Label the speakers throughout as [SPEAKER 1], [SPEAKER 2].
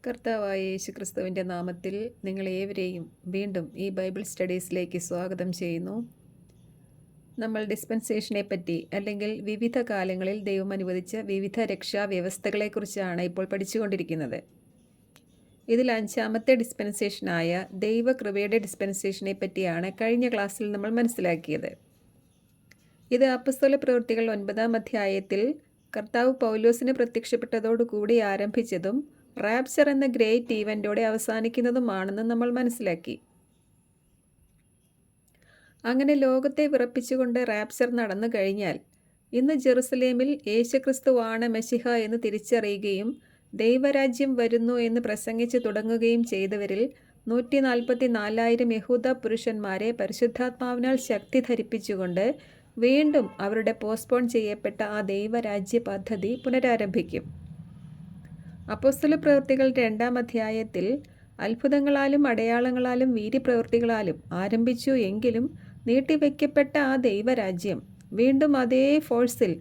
[SPEAKER 1] കർത്താവായ യേശുക്രിസ്തുവിൻ്റെ നാമത്തിൽ നിങ്ങളേവരെയും വീണ്ടും ഈ ബൈബിൾ സ്റ്റഡീസിലേക്ക് സ്വാഗതം ചെയ്യുന്നു. നമ്മൾ ഡിസ്പെൻസേഷനെ പറ്റി അല്ലെങ്കിൽ വിവിധ കാലങ്ങളിൽ ദൈവം അനുവദിച്ച വിവിധ രക്ഷാവ്യവസ്ഥകളെക്കുറിച്ചാണ് ഇപ്പോൾ പഠിച്ചുകൊണ്ടിരിക്കുന്നത്. ഇതിൽ 5ാമത്തെ ഡിസ്പെൻസേഷനായ ദൈവകൃപയുടെ ഡിസ്പെൻസേഷനെ പറ്റിയാണ് കഴിഞ്ഞ ക്ലാസ്സിൽ നമ്മൾ മനസ്സിലാക്കിയത്. ഇത് അപ്പസ്തോല പ്രവൃത്തികൾ 9-ാം അധ്യായത്തിൽ കർത്താവ് പൗലോസിന് പ്രത്യക്ഷപ്പെട്ടതോടുകൂടി ആരംഭിച്ചതും റാപ്ചർ എന്ന ഗ്രേറ്റ് ഈവൻ്റോടെ അവസാനിക്കുന്നതുമാണെന്ന് നമ്മൾ മനസ്സിലാക്കി. അങ്ങനെ ലോകത്തെ വിറപ്പിച്ചുകൊണ്ട് റാപ്ചർ നടന്നു കഴിഞ്ഞാൽ ഇന്ന് ജെറുസലേമിൽ യേശുക്രിസ്തുവാണ് മെശിഹ എന്ന് തിരിച്ചറിയുകയും ദൈവരാജ്യം വരുന്നു എന്ന് പ്രസംഗിച്ചു തുടങ്ങുകയും ചെയ്തവരിൽ 144,000 യഹൂദ പുരുഷന്മാരെ പരിശുദ്ധാത്മാവിനാൽ ശക്തി ധരിപ്പിച്ചുകൊണ്ട് വീണ്ടും അവരുടെ പോസ്റ്റ്പോൺ ചെയ്യപ്പെട്ട ആ ദൈവരാജ്യ പദ്ധതി പുനരാരംഭിക്കും. അപ്പോസ്തല പ്രവൃത്തികൾ 2-ാം അധ്യായത്തിൽ അത്ഭുതങ്ങളാലും അടയാളങ്ങളാലും വീര്യപ്രവൃത്തികളാലും ആരംഭിച്ചു എങ്കിലും നീട്ടിവെക്കപ്പെട്ട ആ ദൈവരാജ്യം വീണ്ടും അതേ ഫോഴ്സിൽ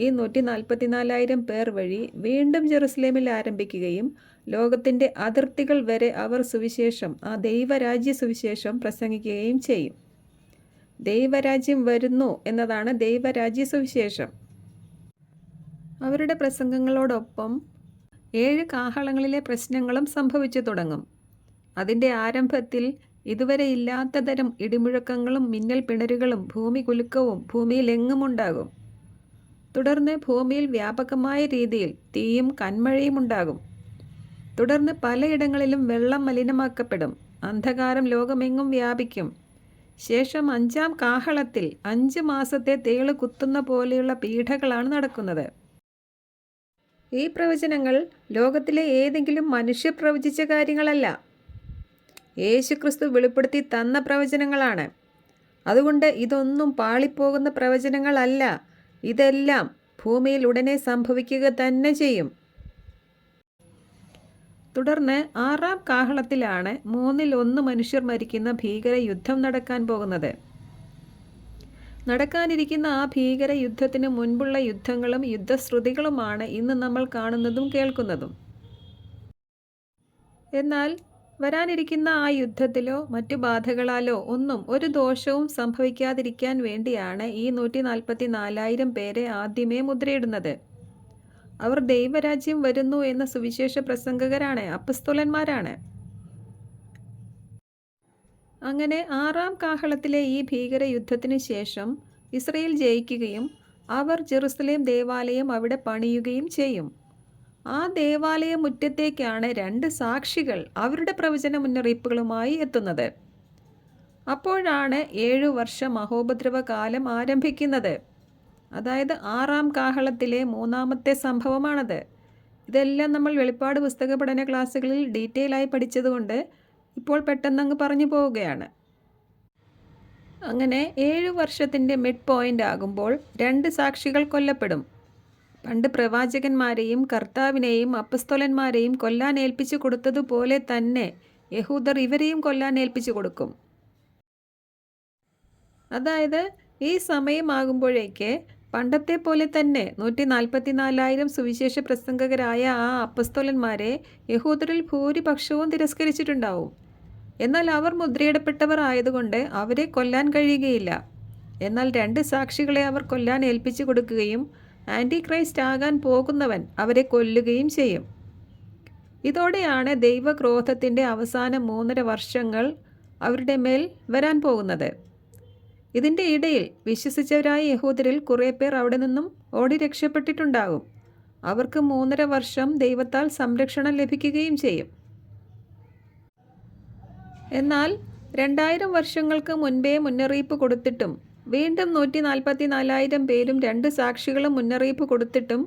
[SPEAKER 1] ഈ 144,000 പേർ വഴി വീണ്ടും ജെറുസലേമിൽ ആരംഭിക്കുകയും ലോകത്തിൻ്റെ അതിർത്തികൾ വരെ അവർ സുവിശേഷം, ആ ദൈവരാജ്യ സുവിശേഷം പ്രസംഗിക്കുകയും ചെയ്യും. ദൈവരാജ്യം വരുന്നു എന്നതാണ് ദൈവരാജ്യ സുവിശേഷം. അവരുടെ പ്രസംഗങ്ങളോടൊപ്പം 7 കാഹളങ്ങളിലെ പ്രശ്നങ്ങളും സംഭവിച്ചു തുടങ്ങും. അതിൻ്റെ ആരംഭത്തിൽ ഇതുവരെ ഇല്ലാത്ത തരം ഇടിമുഴക്കങ്ങളും മിന്നൽ പിണരുകളും ഭൂമി കുലുക്കവും ഭൂമിയിലെങ്ങുമുണ്ടാകും. തുടർന്ന് ഭൂമിയിൽ വ്യാപകമായ രീതിയിൽ തീയും കന്മഴയും ഉണ്ടാകും. തുടർന്ന് പലയിടങ്ങളിലും വെള്ളം മലിനമാക്കപ്പെടും. അന്ധകാരം ലോകമെങ്ങും വ്യാപിക്കും. ശേഷം 5-ാം കാഹളത്തിൽ 5 മാസത്തെ തേള് കുത്തുന്ന പോലെയുള്ള പീഡകളാണ് നടക്കുന്നത്. ഈ പ്രവചനങ്ങൾ ലോകത്തിലെ ഏതെങ്കിലും മനുഷ്യർ പ്രവചിച്ച കാര്യങ്ങളല്ല, യേശുക്രിസ്തു വെളിപ്പെടുത്തി തന്ന പ്രവചനങ്ങളാണ്. അതുകൊണ്ട് ഇതൊന്നും പാളിപ്പോകുന്ന പ്രവചനങ്ങളല്ല. ഇതെല്ലാം ഭൂമിയിൽ ഉടനെ സംഭവിക്കുക തന്നെ ചെയ്യും. തുടർന്ന് 6-ാം കാഹളത്തിലാണ് 1/3 മനുഷ്യർ മരിക്കുന്ന ഭീകര യുദ്ധം നടക്കാൻ പോകുന്നത്. നടക്കാനിരിക്കുന്ന ആ ഭീകര യുദ്ധത്തിന് മുൻപുള്ള യുദ്ധങ്ങളും യുദ്ധശ്രുതികളുമാണ് ഇന്ന് നമ്മൾ കാണുന്നതും കേൾക്കുന്നതും. എന്നാൽ വരാനിരിക്കുന്ന ആ യുദ്ധത്തിലോ മറ്റു ബാധകളാലോ ഒന്നും ഒരു ദോഷവും സംഭവിക്കാതിരിക്കാൻ വേണ്ടിയാണ് ഈ 144,000 പേരെ ആദ്യമേ മുദ്രയിടുന്നത്. അവർ ദൈവരാജ്യം വരുന്നു എന്ന സുവിശേഷ പ്രസംഗകരാണ്, അപ്പസ്തോലന്മാരാണ്. അങ്ങനെ 6-ാം കാഹളത്തിലെ ഈ ഭീകര യുദ്ധത്തിന് ശേഷം ഇസ്രയേൽ ജയിക്കുകയും അവർ ജെറുസലേം ദേവാലയം അവിടെ പണിയുകയും ചെയ്യും. ആ ദേവാലയ മുറ്റത്തേക്കാണ് 2 സാക്ഷികൾ അവരുടെ പ്രവചന മുന്നറിയിപ്പുകളുമായി എത്തുന്നത്. അപ്പോഴാണ് 7 വർഷ മഹോപദ്രവ കാലം ആരംഭിക്കുന്നത്. അതായത് 6-ാം കാഹളത്തിലെ 3ാമത്തെ സംഭവമാണത്. ഇതെല്ലാം നമ്മൾ വെളിപ്പാട് പുസ്തക പഠന ക്ലാസ്സുകളിൽ ഡീറ്റെയിൽ ആയി പഠിച്ചതുകൊണ്ട് ഇപ്പോൾ പെട്ടെന്നങ്ങ് പറഞ്ഞു പോവുകയാണ്. അങ്ങനെ 7 വർഷത്തിൻ്റെ മിഡ് പോയിൻ്റ് ആകുമ്പോൾ 2 സാക്ഷികൾ കൊല്ലപ്പെടും. പണ്ട് പ്രവാചകന്മാരെയും കർത്താവിനെയും അപ്പസ്തോലന്മാരെയും കൊല്ലാൻ ഏൽപ്പിച്ചു കൊടുത്തതുപോലെ തന്നെ യഹൂദർ ഇവരെയും കൊല്ലാൻ ഏൽപ്പിച്ചു കൊടുക്കും. അതായത് ഈ സമയമാകുമ്പോഴേക്ക് പണ്ടത്തെ പോലെ തന്നെ 144,000 സുവിശേഷ പ്രസംഗകരായ ആ അപ്പസ്തോലന്മാരെ യഹൂദരിൽ ഭൂരിപക്ഷവും തിരസ്കരിച്ചിട്ടുണ്ടാവും. എന്നാൽ അവർ മുദ്രയിടപ്പെട്ടവർ ആയതുകൊണ്ട് അവരെ കൊല്ലാൻ കഴിയുകയില്ല. എന്നാൽ 2 സാക്ഷികളെ അവർ കൊല്ലാൻ ഏൽപ്പിച്ചു കൊടുക്കുകയും ആൻറ്റി ക്രൈസ്റ്റ് ആകാൻ പോകുന്നവൻ അവരെ കൊല്ലുകയും ചെയ്യും. ഇതോടെയാണ് ദൈവക്രോധത്തിൻ്റെ അവസാന 3.5 വർഷങ്ങൾ അവരുടെ മേൽ വരാൻ പോകുന്നത്. ഇതിൻ്റെ ഇടയിൽ വിശ്വസിച്ചവരായ യഹൂദരിൽ കുറേ പേർ അവിടെ നിന്നും ഓടി രക്ഷപ്പെട്ടിട്ടുണ്ടാകും. അവർക്ക് 3.5 വർഷം ദൈവത്താൽ സംരക്ഷണം ലഭിക്കുകയും ചെയ്യും. എന്നാൽ 2000 വർഷങ്ങൾക്ക് മുൻപേ മുന്നറിയിപ്പ് കൊടുത്തിട്ടും വീണ്ടും 144,000 പേരും 2 സാക്ഷികളും മുന്നറിയിപ്പ് കൊടുത്തിട്ടും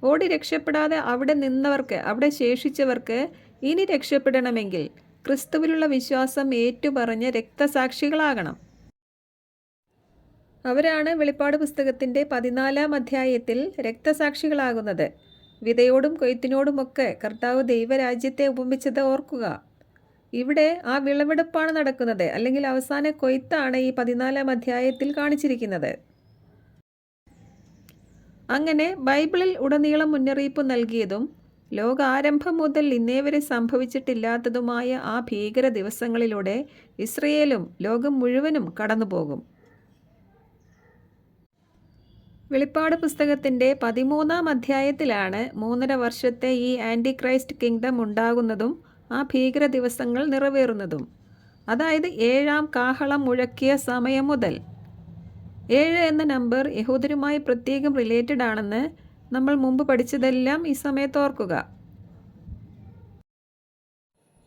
[SPEAKER 1] ഓടി രക്ഷപ്പെടാതെ അവിടെ നിന്നവർക്ക്, അവിടെ ശേഷിച്ചവർക്ക് ഇനി രക്ഷപ്പെടണമെങ്കിൽ ക്രിസ്തുവിലുള്ള വിശ്വാസം ഏറ്റുപറഞ്ഞ് രക്തസാക്ഷികളാകണം. അവരാണ് വെളിപ്പാട് പുസ്തകത്തിൻ്റെ 14-ാം അധ്യായത്തിൽ രക്തസാക്ഷികളാകുന്നത്. വിതയോടും കൊയ്ത്തിനോടുമൊക്കെ കർത്താവ് ദൈവരാജ്യത്തെ ഉപമിച്ചത് ഓർക്കുക. ഇവിടെ ആ വിളവെടുപ്പാണ് നടക്കുന്നത്, അല്ലെങ്കിൽ അവസാന കൊയ്ത്താണ് ഈ 14-ാം അധ്യായത്തിൽ കാണിച്ചിരിക്കുന്നത്. അങ്ങനെ ബൈബിളിൽ ഉടനീളം മുന്നറിയിപ്പ് നൽകിയതും ലോകാരംഭം മുതൽ ഇന്നേ വരെ സംഭവിച്ചിട്ടില്ലാത്തതുമായ ആ ഭീകര ദിവസങ്ങളിലൂടെ ഇസ്രയേലും ലോകം മുഴുവനും കടന്നുപോകും. വെളിപ്പാട് പുസ്തകത്തിൻ്റെ 13-ാം അധ്യായത്തിലാണ് 3.5 വർഷത്തെ ഈ ആൻറ്റി ക്രൈസ്റ്റ് കിങ്ഡം ഉണ്ടാകുന്നതും ആ ഭീകര ദിവസങ്ങൾ നിറവേറുന്നതും. അതായത് 7-ാം കാഹളം മുഴക്കിയ സമയം മുതൽ. 7 എന്ന നമ്പർ യഹൂദരുമായി പ്രത്യേകം റിലേറ്റഡ് ആണെന്ന് നമ്മൾ മുമ്പ് പഠിച്ചതെല്ലാം ഈ സമയത്ത് ഓർക്കുക.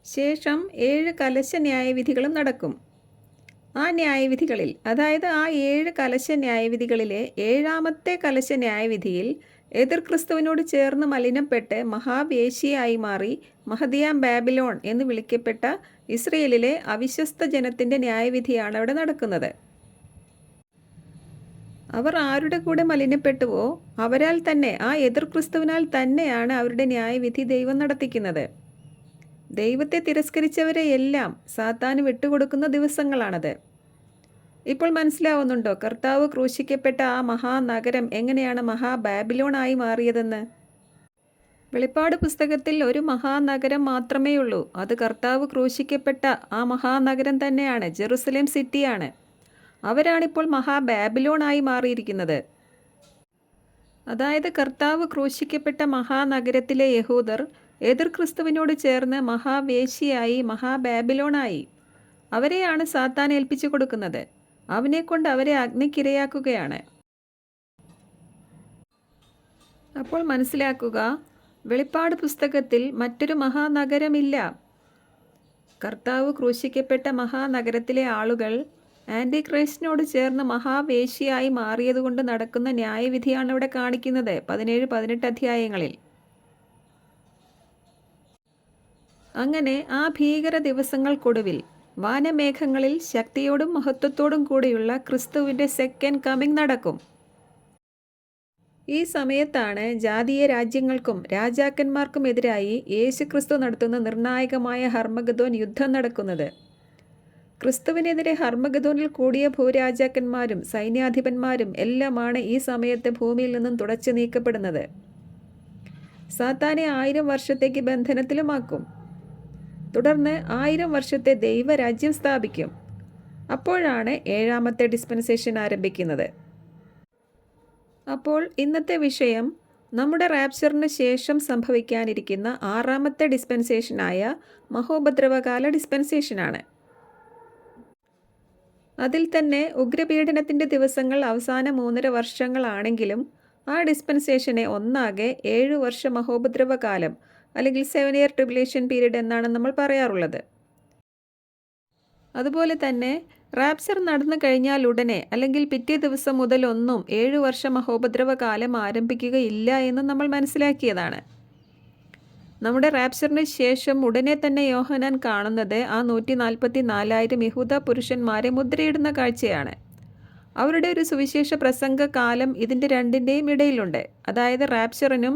[SPEAKER 1] ശേഷം 7 കലശ ന്യായവിധികളും നടക്കും. ആ ന്യായവിധികളിൽ, അതായത് ആ 7 കലശ ന്യായവിധികളിലെ 7-ാമത്തെ കലശ ന്യായവിധിയിൽ എതിർ ക്രിസ്തുവിനോട് ചേർന്ന് മലിനപ്പെട്ട് മഹാവേശ്യയായി മാറി മഹദിയാം ബാബിലോൺ എന്ന് വിളിക്കപ്പെട്ട ഇസ്രയേലിലെ അവിശ്വസ്ത ജനത്തിൻ്റെ ന്യായവിധിയാണ് അവിടെ നടക്കുന്നത്. അവർ ആരുടെ കൂടെ മലിനപ്പെട്ടുവോ അവരാൽ തന്നെ, ആ എതിർ ക്രിസ്തുവിനാൽ തന്നെയാണ് അവരുടെ ന്യായവിധി ദൈവം നടത്തിക്കുന്നത്. ദൈവത്തെ തിരസ്കരിച്ചവരെ എല്ലാം സാത്താന് വിട്ടുകൊടുക്കുന്ന ദിവസങ്ങളാണത്. ഇപ്പോൾ മനസ്സിലാവുന്നുണ്ടോ കർത്താവ് ക്രൂശിക്കപ്പെട്ട ആ മഹാനഗരം എങ്ങനെയാണ് മഹാബാബിലോണായി മാറിയതെന്ന്? വെളിപ്പാട് പുസ്തകത്തിൽ ഒരു മഹാനഗരം മാത്രമേയുള്ളൂ. അത് കർത്താവ് ക്രൂശിക്കപ്പെട്ട ആ മഹാനഗരം തന്നെയാണ്, ജെറുസലേം സിറ്റിയാണ്. അവരാണിപ്പോൾ മഹാബാബിലോണായി മാറിയിരിക്കുന്നത്. അതായത് കർത്താവ് ക്രൂശിക്കപ്പെട്ട മഹാനഗരത്തിലെ യഹൂദർ എതിർ ക്രിസ്തുവിനോട് ചേർന്ന് മഹാവേശ്യയായി മഹാബാബിലോണായി. അവരെയാണ് സാത്താൻ ഏൽപ്പിച്ചു കൊടുക്കുന്നത്. അവനെക്കൊണ്ട് അവരെ അഗ്നിക്കിരയാക്കുകയാണ്. അപ്പോൾ മനസ്സിലാക്കുക, വെളിപ്പാട് പുസ്തകത്തിൽ മറ്റൊരു മഹാനഗരമില്ല. കർത്താവ് ക്രൂശിക്കപ്പെട്ട മഹാനഗരത്തിലെ ആളുകൾ ആൻറ്റി ക്രൈസ്റ്റിനോട് ചേർന്ന് മഹാവേശ്യയായി മാറിയതുകൊണ്ട് നടക്കുന്ന ന്യായവിധിയാണ് ഇവിടെ കാണിക്കുന്നത് 17-18 അധ്യായങ്ങളിൽ. അങ്ങനെ ആ ഭീകര ദിവസങ്ങൾക്കൊടുവിൽ വാനമേഘങ്ങളിൽ ശക്തിയോടും മഹത്വത്തോടും കൂടിയുള്ള ക്രിസ്തുവിൻ്റെ സെക്കൻഡ് കമ്മിങ് നടക്കും. ഈ സമയത്താണ് ജാതീയ രാജ്യങ്ങൾക്കും രാജാക്കന്മാർക്കും എതിരായി യേശുക്രിസ്തു നടത്തുന്ന നിർണായകമായ ഹർമഗദോൻ യുദ്ധം നടക്കുന്നത്. ക്രിസ്തുവിനെതിരെ ഹർമഗദോനിൽ കൂടിയ ഭൂരാജാക്കന്മാരും സൈന്യാധിപന്മാരും എല്ലാമാണ് ഈ സമയത്ത് ഭൂമിയിൽ നിന്നും തുടച്ചു നീക്കപ്പെടുന്നത്. സാത്താനെ 1000 വർഷത്തേക്ക് ബന്ധനത്തിലുമാക്കും. തുടർന്ന് 1000 വർഷത്തെ ദൈവരാജ്യം സ്ഥാപിക്കും. അപ്പോഴാണ് 7-ാമത്തെ ഡിസ്പെൻസേഷൻ ആരംഭിക്കുന്നത്. അപ്പോൾ ഇന്നത്തെ വിഷയം നമ്മുടെ റാപ്ചറിന് ശേഷം സംഭവിക്കാനിരിക്കുന്ന 6-ാമത്തെ ഡിസ്പെൻസേഷനായ മഹോപദ്രവകാല ഡിസ്പെൻസേഷനാണ്. അതിൽ തന്നെ ഉഗ്രപീഡനത്തിൻ്റെ ദിവസങ്ങൾ അവസാന 3.5 വർഷങ്ങളാണെങ്കിലും ആ ഡിസ്പെൻസേഷനെ ഒന്നാകെ 7 വർഷ മഹോപദ്രവകാലം അല്ലെങ്കിൽ 7 ഇയർ ട്രിബുലേഷൻ പീരീഡ് എന്നാണ് നമ്മൾ പറയാറുള്ളത്. അതുപോലെ തന്നെ റാപ്ചർ നടന്നു കഴിഞ്ഞാൽ ഉടനെ അല്ലെങ്കിൽ പിറ്റേ ദിവസം മുതൽ 7 വർഷ മഹോപദ്രവകാലം ആരംഭിക്കുകയില്ല എന്ന് നമ്മൾ മനസ്സിലാക്കിയതാണ്. നമ്മുടെ റാപ്ചറിന് ശേഷം ഉടനെ തന്നെ യോഹന്നാൻ കാണുന്നത് ആ 144,000 യഹൂദ പുരുഷന്മാരെ മുദ്രയിടുന്ന കാഴ്ചയാണ്. അവരുടെ ഒരു സുവിശേഷ പ്രസംഗ കാലം ഇതിൻ്റെ രണ്ടിൻ്റെയും ഇടയിലുണ്ട്. അതായത് റാപ്ചറിനും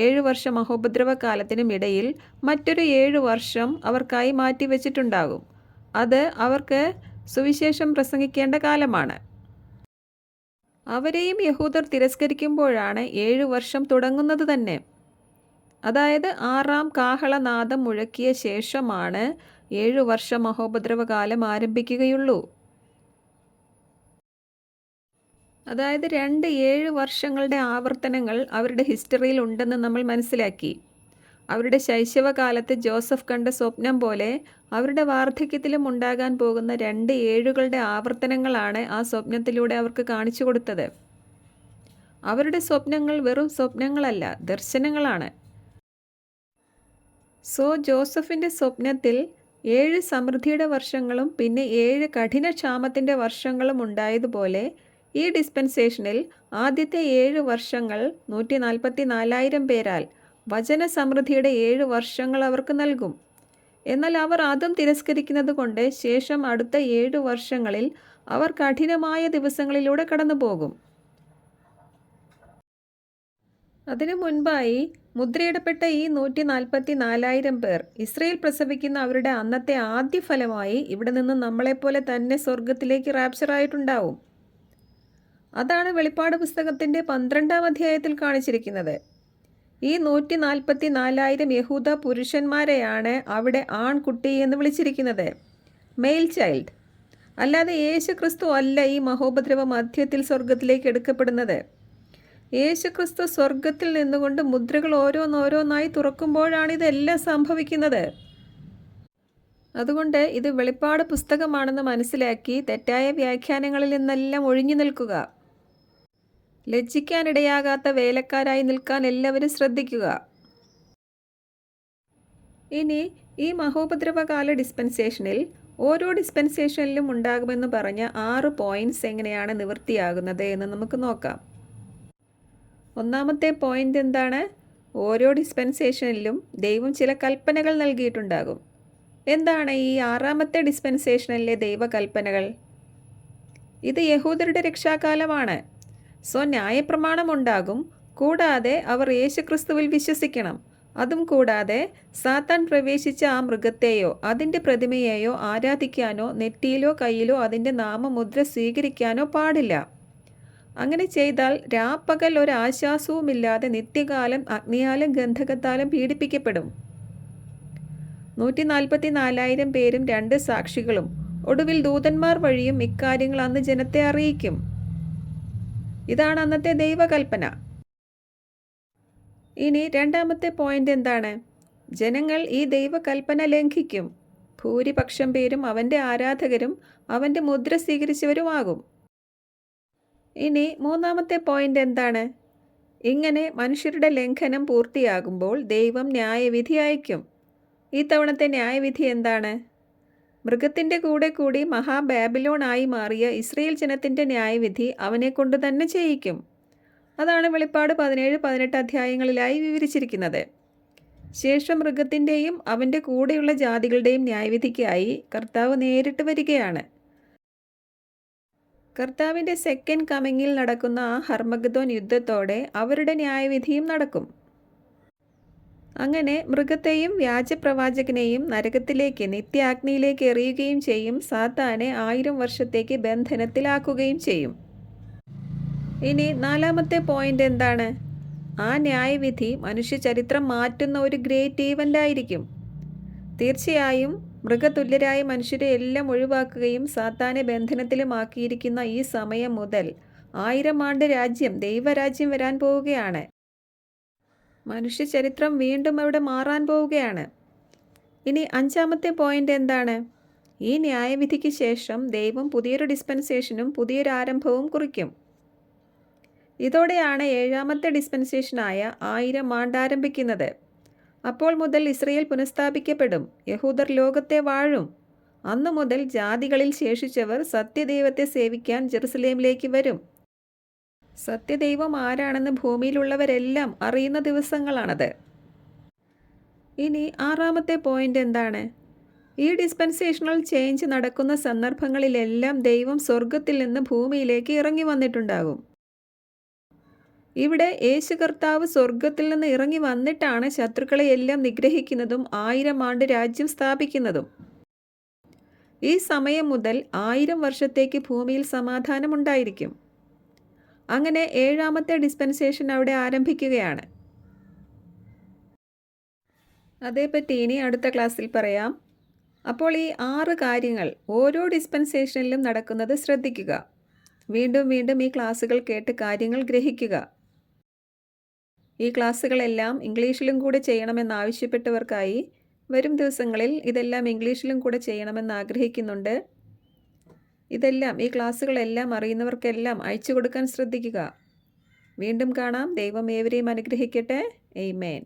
[SPEAKER 1] 7 വർഷ മഹോപദ്രവകാലത്തിനും ഇടയിൽ മറ്റൊരു 7 വർഷം അവർക്കായി മാറ്റിവെച്ചിട്ടുണ്ടാകും. അത് അവർക്ക് സുവിശേഷം പ്രസംഗിക്കേണ്ട കാലമാണ്. അവരെയും യഹൂദർ തിരസ്കരിക്കുമ്പോഴാണ് 7 വർഷം തുടങ്ങുന്നത് തന്നെ. അതായത് 6-ാം കാഹളനാദം മുഴക്കിയ ശേഷമാണ് 7 വർഷ മഹോപദ്രവകാലം ആരംഭിക്കുകയുള്ളൂ. അതായത് 2 7 വർഷങ്ങളുടെ ആവർത്തനങ്ങൾ അവരുടെ ഹിസ്റ്ററിയിൽ ഉണ്ടെന്ന് നമ്മൾ മനസ്സിലാക്കി. അവരുടെ ശൈശവകാലത്ത് ജോസഫ് കണ്ട സ്വപ്നം പോലെ അവരുടെ വാർദ്ധക്യത്തിലും ഉണ്ടാകാൻ പോകുന്ന 2 7കളുടെ ആവർത്തനങ്ങളാണ് ആ സ്വപ്നത്തിലൂടെ അവർക്ക് കാണിച്ചു കൊടുത്തത്. അവരുടെ സ്വപ്നങ്ങൾ വെറും സ്വപ്നങ്ങളല്ല, ദർശനങ്ങളാണ്. ജോസഫിൻ്റെ സ്വപ്നത്തിൽ 7 സമൃദ്ധിയുടെ വർഷങ്ങളും പിന്നെ 7 കഠിന ക്ഷാമത്തിൻ്റെ വർഷങ്ങളും ഉണ്ടായതുപോലെ ഈ ഡിസ്പെൻസേഷനിൽ ആദ്യത്തെ 7 വർഷങ്ങൾ 144,000 പേരാൽ വചന സമൃദ്ധിയുടെ 7 വർഷങ്ങൾ അവർക്ക് നൽകും. എന്നാൽ അവർ അതും തിരസ്കരിക്കുന്നത് കൊണ്ട് ശേഷം അടുത്ത 7 വർഷങ്ങളിൽ അവർ കഠിനമായ ദിവസങ്ങളിലൂടെ കടന്നു പോകും. അതിനു മുൻപായി മുദ്രയിടപ്പെട്ട ഈ 144,000 പേർ ഇസ്രയേൽ പ്രസവിക്കുന്ന അവരുടെ അന്നത്തെ ആദ്യ ഫലമായി ഇവിടെ നിന്ന് നമ്മളെപ്പോലെ തന്നെ സ്വർഗത്തിലേക്ക് റാപ്ചറായിട്ടുണ്ടാവും. അതാണ് വെളിപ്പാട് പുസ്തകത്തിൻ്റെ 12-ാം അധ്യായത്തിൽ കാണിച്ചിരിക്കുന്നത്. ഈ 144,000 യഹൂദ പുരുഷന്മാരെയാണ് അവിടെ ആൺകുട്ടി എന്ന് വിളിച്ചിരിക്കുന്നത്, മെയിൽ ചൈൽഡ്. അല്ലാതെ യേശു ക്രിസ്തു അല്ല ഈ മഹോപദ്രവ മധ്യത്തിൽ സ്വർഗത്തിലേക്ക് എടുക്കപ്പെടുന്നത്. യേശു ക്രിസ്തു സ്വർഗത്തിൽ നിന്നുകൊണ്ട് മുദ്രകൾ ഓരോന്നോരോന്നായി തുറക്കുമ്പോഴാണ് ഇതെല്ലാം സംഭവിക്കുന്നത്. അതുകൊണ്ട് ഇത് വെളിപ്പാട് പുസ്തകമാണെന്ന് മനസ്സിലാക്കി തെറ്റായ വ്യാഖ്യാനങ്ങളിൽ നിന്നെല്ലാം ഒഴിഞ്ഞു നിൽക്കുക. ലജ്ജിക്കാനിടയാകാത്ത വേലക്കാരായി നിൽക്കാൻ എല്ലാവരും ശ്രദ്ധിക്കുക. ഇനി ഈ മഹോപദ്രവകാല ഡിസ്പെൻസേഷനിൽ ഓരോ ഡിസ്പെൻസേഷനിലും ഉണ്ടാകുമെന്ന് പറഞ്ഞ 6 പോയിന്റ്സ് എങ്ങനെയാണ് നിവൃത്തിയാകുന്നത് എന്ന് നമുക്ക് നോക്കാം. ഒന്നാമത്തെ പോയിന്റ് എന്താണ്? ഓരോ ഡിസ്പെൻസേഷനിലും ദൈവം ചില കൽപ്പനകൾ നൽകിയിട്ടുണ്ടാകും. എന്താണ് ഈ 6ാമത്തെ ഡിസ്പെൻസേഷനിലെ ദൈവകൽപ്പനകൾ? ഇത് യഹൂദരുടെ രക്ഷാകാലമാണ്. ന്യായപ്രമാണം ഉണ്ടാകും. കൂടാതെ അവർ യേശുക്രിസ്തുവിൽ വിശ്വസിക്കണം. അതും കൂടാതെ സാത്താൻ പ്രവേശിച്ച ആ മൃഗത്തെയോ അതിൻ്റെ പ്രതിമയെയോ ആരാധിക്കാനോ നെറ്റിയിലോ കയ്യിലോ അതിൻ്റെ നാമമുദ്ര സ്വീകരിക്കാനോ പാടില്ല. അങ്ങനെ ചെയ്താൽ രാപ്പകൽ ഒരാശ്വാസവുമില്ലാതെ നിത്യകാലം അഗ്നിയാലും ഗന്ധകത്താലും പീഡിപ്പിക്കപ്പെടും. 144,000 പേരും 2 സാക്ഷികളും ഒടുവിൽ ദൂതന്മാർ വഴിയും ഇക്കാര്യങ്ങൾ അന്ന് ജനത്തെ അറിയിക്കും. ഇതാണ് അന്നത്തെ ദൈവകൽപ്പന. ഇനി 2ാമത്തെ പോയിന്റ് എന്താണ്? ജനങ്ങൾ ഈ ദൈവകൽപ്പന ലംഘിക്കും. ഭൂരിപക്ഷം പേരും അവൻ്റെ ആരാധകരും അവൻ്റെ മുദ്ര സ്വീകരിച്ചവരുമാകും. ഇനി 3ാമത്തെ പോയിന്റ് എന്താണ്? ഇങ്ങനെ മനുഷ്യരുടെ ലംഘനം പൂർത്തിയാകുമ്പോൾ ദൈവം ന്യായവിധി അയക്കും. ഈ തവണത്തെ ന്യായവിധി എന്താണ്? മൃഗത്തിൻ്റെ കൂടെ കൂടി മഹാബാബിലോൺ ആയി മാറിയ ഇസ്രയേൽ ജനത്തിൻ്റെ ന്യായവിധി അവനെ കൊണ്ട് തന്നെ ചെയ്യിക്കും. അതാണ് വെളിപ്പാട് 17-18 അധ്യായങ്ങളിലായി വിവരിച്ചിരിക്കുന്നത്. ശേഷം മൃഗത്തിൻ്റെയും അവൻ്റെ കൂടെയുള്ള ജാതികളുടെയും ന്യായവിധിക്കായി കർത്താവ് നേരിട്ട് വരികയാണ്. കർത്താവിൻ്റെ സെക്കൻഡ് കമ്മിങ്ങിൽ നടക്കുന്ന ആ ഹർമഗദോൻ യുദ്ധത്തോടെ അവരുടെ ന്യായവിധിയും നടക്കും. അങ്ങനെ മൃഗത്തെയും വ്യാജപ്രവാചകനെയും നരകത്തിലേക്ക് നിത്യാഗ്നിയിലേക്ക് എറിയുകയും ചെയ്യും. സാത്താനെ 1000 വർഷത്തേക്ക് ബന്ധനത്തിലാക്കുകയും ചെയ്യും. ഇനി 4ാമത്തെ പോയിന്റ് എന്താണ്? ആ ന്യായവിധി മനുഷ്യചരിത്രം മാറ്റുന്ന ഒരു ഗ്രേറ്റ് ഈവൻ്റ് ആയിരിക്കും. തീർച്ചയായും മൃഗതുല്യരായ മനുഷ്യരെ എല്ലാം ഒഴിവാക്കുകയും സാത്താനെ ബന്ധനത്തിലുമാക്കിയിരിക്കുന്ന ഈ സമയം മുതൽ 1000 ആണ്ട് രാജ്യം, ദൈവരാജ്യം വരാൻ പോവുകയാണ്. മനുഷ്യചരിത്രം വീണ്ടും അവിടെ മാറാൻ പോവുകയാണ്. ഇനി 5ാമത്തെ പോയിന്റ് എന്താണ്? ഈ ന്യായവിധിക്ക് ശേഷം ദൈവം പുതിയൊരു ഡിസ്പെൻസേഷനും പുതിയൊരു ആരംഭവും കുറിക്കും. ഇതോടെയാണ് 7ാമത്തെ ഡിസ്പെൻസേഷനായ 1000 ആണ്ട് ആരംഭിക്കുന്നത്. അപ്പോൾ മുതൽ ഇസ്രയേൽ പുനഃസ്ഥാപിക്കപ്പെടും. യഹൂദർ ലോകത്തെ വാഴും. അന്നു മുതൽ ജാതികളിൽ ശേഷിച്ചവർ സത്യദൈവത്തെ സേവിക്കാൻ ജെറുസലേമിലേക്ക് വരും. സത്യദൈവം ആരാണെന്ന് ഭൂമിയിലുള്ളവരെല്ലാം അറിയുന്ന ദിവസങ്ങളാണത്. ഇനി 6ാമത്തെ പോയിന്റ് എന്താണ്? ഈ ഡിസ്പെൻസേഷണൽ ചേഞ്ച് നടക്കുന്ന സന്ദർഭങ്ങളിലെല്ലാം ദൈവം സ്വർഗത്തിൽ നിന്ന് ഭൂമിയിലേക്ക് ഇറങ്ങി വന്നിട്ടുണ്ടാകും. ഇവിടെ യേശു കർത്താവ് സ്വർഗത്തിൽ നിന്ന് ഇറങ്ങി വന്നിട്ടാണ് ശത്രുക്കളെ എല്ലാം നിഗ്രഹിക്കുന്നതും 1000 ആണ്ട് രാജ്യം സ്ഥാപിക്കുന്നതും. ഈ സമയം മുതൽ 1000 വർഷത്തേക്ക് ഭൂമിയിൽ സമാധാനമുണ്ടായിരിക്കും. അങ്ങനെ 7ാമത്തെ ഡിസ്പെൻസേഷൻ അവിടെ ആരംഭിക്കുകയാണ്. അതേപ്പറ്റി ഇനി അടുത്ത ക്ലാസ്സിൽ പറയാം. അപ്പോൾ ഈ 6 കാര്യങ്ങൾ ഓരോ ഡിസ്പെൻസേഷനിലും നടക്കുന്നത് ശ്രദ്ധിക്കുക. വീണ്ടും വീണ്ടും ഈ ക്ലാസ്സുകൾ കേട്ട് കാര്യങ്ങൾ ഗ്രഹിക്കുക. ഈ ക്ലാസ്സുകളെല്ലാം ഇംഗ്ലീഷിലും കൂടെ ചെയ്യണമെന്നാവശ്യപ്പെട്ടവർക്കായി വരും ദിവസങ്ങളിൽ ഇതെല്ലാം ഇംഗ്ലീഷിലും കൂടെ ചെയ്യണമെന്ന് ആഗ്രഹിക്കുന്നുണ്ട്. ഇതെല്ലാം ഈ ക്ലാസ്സുകളെല്ലാം അറിയുന്നവർക്കെല്ലാം അയച്ചു കൊടുക്കാൻ ശ്രദ്ധിക്കുക. വീണ്ടും കാണാം. ദൈവം ഏവരെയും അനുഗ്രഹിക്കട്ടെ. ആമേൻ.